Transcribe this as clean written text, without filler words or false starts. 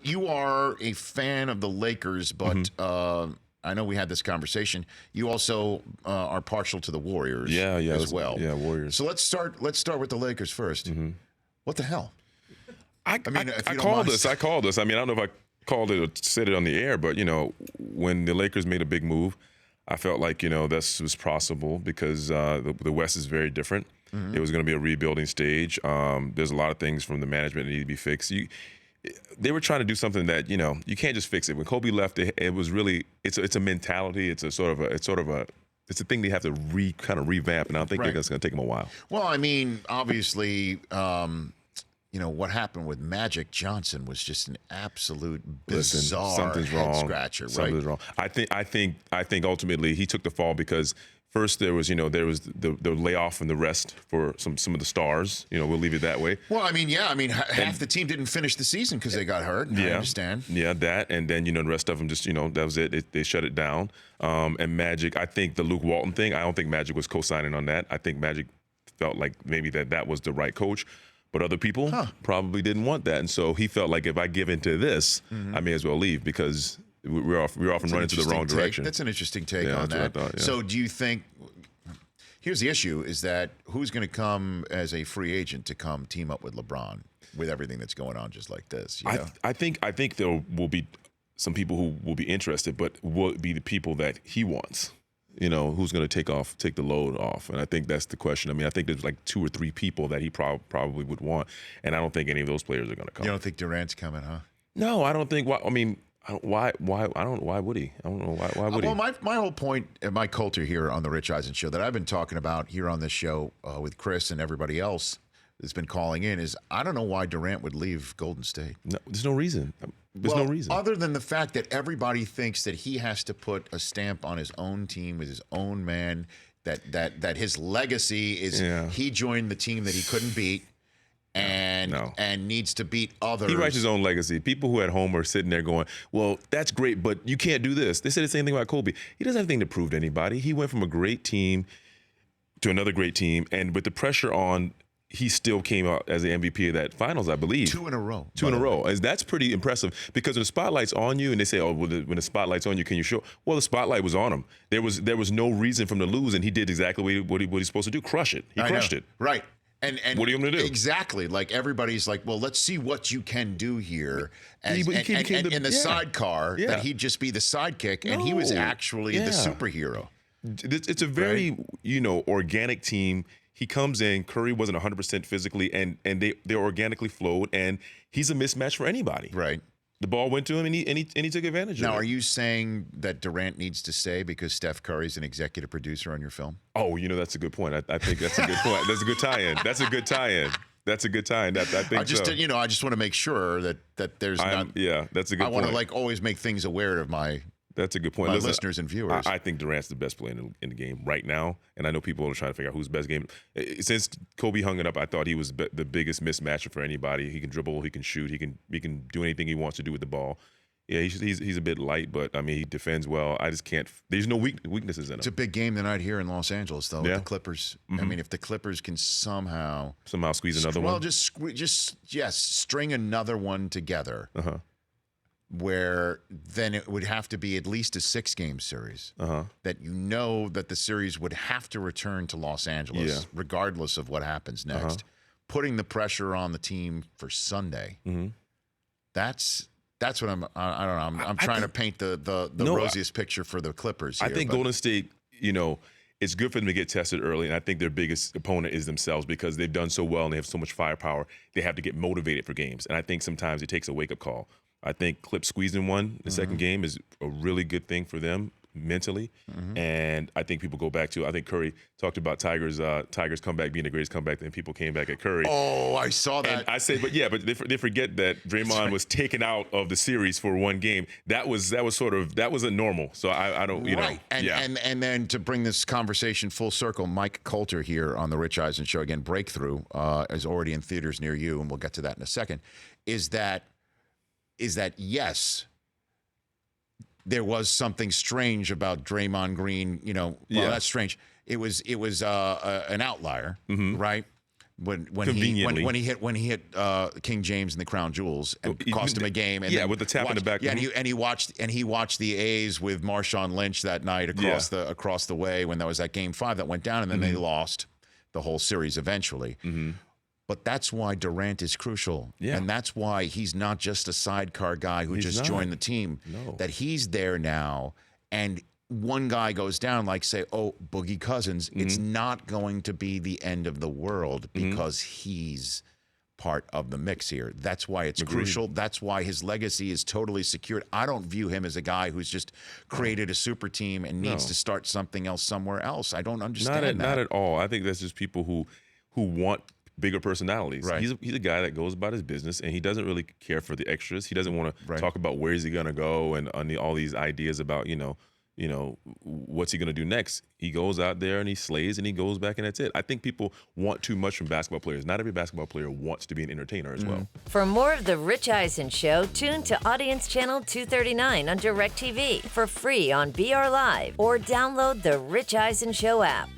you are a fan of the Lakers, but I know we had this conversation. You also are partial to the Warriors, as well. Yeah, Warriors. So let's start with the Lakers first. What the hell? I called this. I mean, I don't know if I called it or said it on the air, but when the Lakers made a big move, I felt like this was possible because the West is very different. It was going to be a rebuilding stage. There's a lot of things from the management that need to be fixed. They were trying to do something that you can't just fix it. When Kobe left, it was really it's a mentality. It's a thing they have to kind of revamp, and I think it's going to take them a while. Well, I mean, obviously, what happened with Magic Johnson was just an absolute bizarre head scratcher. Something's wrong. I think ultimately he took the fall because first there was the layoff from the rest for some of the stars. We'll leave it that way. Well, I mean, half the team didn't finish the season because they got hurt. I understand. Yeah, that, and then the rest of them just that was it. They shut it down. And Magic, I think the Luke Walton thing. I don't think Magic was co-signing on that. I think Magic felt like maybe that was the right coach. But other people probably didn't want that, and so he felt like if I give into this, I may as well leave because we're off and running to the wrong direction. That's an interesting take on that. Thought, So do you think? Here's the issue: is that who's going to come as a free agent to come team up with LeBron with everything that's going on, just like this? I think there will be some people who will be interested, but will it be the people that he wants? Who's going to take the load off? And I think that's the question. I mean, I think there's like 2 or 3 people that he probably would want, and I don't think any of those players are going to come. You don't think Durant's coming, huh? No, I don't think. I mean, why? Why would he? I don't know why would he? Well, my whole point, Mike Colter here on the Rich Eisen show that I've been talking about here on this show with Chris and everybody else that's been calling in is I don't know why Durant would leave Golden State. No, there's no reason. There's no reason. Other than the fact that everybody thinks that he has to put a stamp on his own team with his own man, that his legacy is he joined the team that he couldn't beat and needs to beat others. He writes his own legacy. People who at home are sitting there going, well, that's great, but you can't do this. They said the same thing about Kobe. He doesn't have anything to prove to anybody. He went from a great team to another great team, and with the pressure on, he still came out as the MVP of that finals, I believe. 2 in a row. 2 in a row. That's pretty impressive because when the spotlight's on you and they say, when the spotlight's on you, can you show? Well, the spotlight was on him. There was no reason for him to lose, and he did exactly what he's supposed to do, crush it. He crushed it. Right. And what are you going to do? Exactly. Like everybody's like, well, let's see what you can do here. And in the sidecar, that he'd just be the sidekick, and he was actually the superhero. It's a very, organic team. He comes in, Curry wasn't 100% physically, and they organically flowed, and he's a mismatch for anybody. Right. The ball went to him, and he took advantage of it. Now, are you saying that Durant needs to stay because Steph Curry's an executive producer on your film? Oh, that's a good point. I think that's a good point. That's a good tie-in. That's a good tie-in. That's a good tie-in. I think I just want to make sure that there's not. Yeah, that's a good point. I want to always make things aware of my. That's a good point. My listeners and viewers. I think Durant's the best player in the game right now, and I know people are trying to figure out who's the best game. Since Kobe hung it up, I thought he was the biggest mismatcher for anybody. He can dribble, he can shoot, he can do anything he wants to do with the ball. Yeah, he's a bit light, but I mean he defends well. I just can't. There's no weaknesses in him. It's a big game tonight here in Los Angeles, though. With the Clippers. I mean, if the Clippers can somehow squeeze another one. Well, just string another one together. Where then it would have to be at least a 6-game series that that the series would have to return to Los Angeles regardless of what happens next. Putting the pressure on the team for Sunday. That's what I'm. I don't know. I'm trying to paint the rosiest picture for the Clippers here, I think Golden State, it's good for them to get tested early, and I think their biggest opponent is themselves because they've done so well and they have so much firepower. They have to get motivated for games, and I think sometimes it takes a wake-up call. I think Clip squeezing one the second game is a really good thing for them mentally, and I think people go back to. I think Curry talked about Tiger's comeback being the greatest comeback, and people came back at Curry. Oh, I saw that. And I say, but they forget that Draymond was taken out of the series for one game. That was a normal. So I don't, And then to bring this conversation full circle, Mike Colter here on the Rich Eisen show again. Breakthrough is already in theaters near you, and we'll get to that in a second. Is that yes, there was something strange about Draymond Green. That's strange. It was an outlier, right? when Conveniently. he hit King James in the Crown Jewels and cost him a game. And yeah, then with the tap in the back. Yeah, and he watched the A's with Marshawn Lynch that night across the way when that was that Game 5 that went down, and then they lost the whole series eventually. But that's why Durant is crucial. Yeah. And that's why he's not just a sidecar guy who just joined the team. No. That he's there now, and one guy goes down, like, say, Boogie Cousins, it's not going to be the end of the world because he's part of the mix here. That's why it's crucial. That's why his legacy is totally secured. I don't view him as a guy who's just created a super team and needs to start something else somewhere else. I don't understand that. Not at all. I think that's just people who want bigger personalities. Right. He's a guy that goes about his business, and he doesn't really care for the extras. He doesn't want to talk about where is he going to go and all these ideas about, what's he going to do next. He goes out there and he slays and he goes back, and that's it. I think people want too much from basketball players. Not every basketball player wants to be an entertainer as well. For more of The Rich Eisen Show, tune to Audience Channel 239 on DirecTV for free on BR Live or download the Rich Eisen Show app.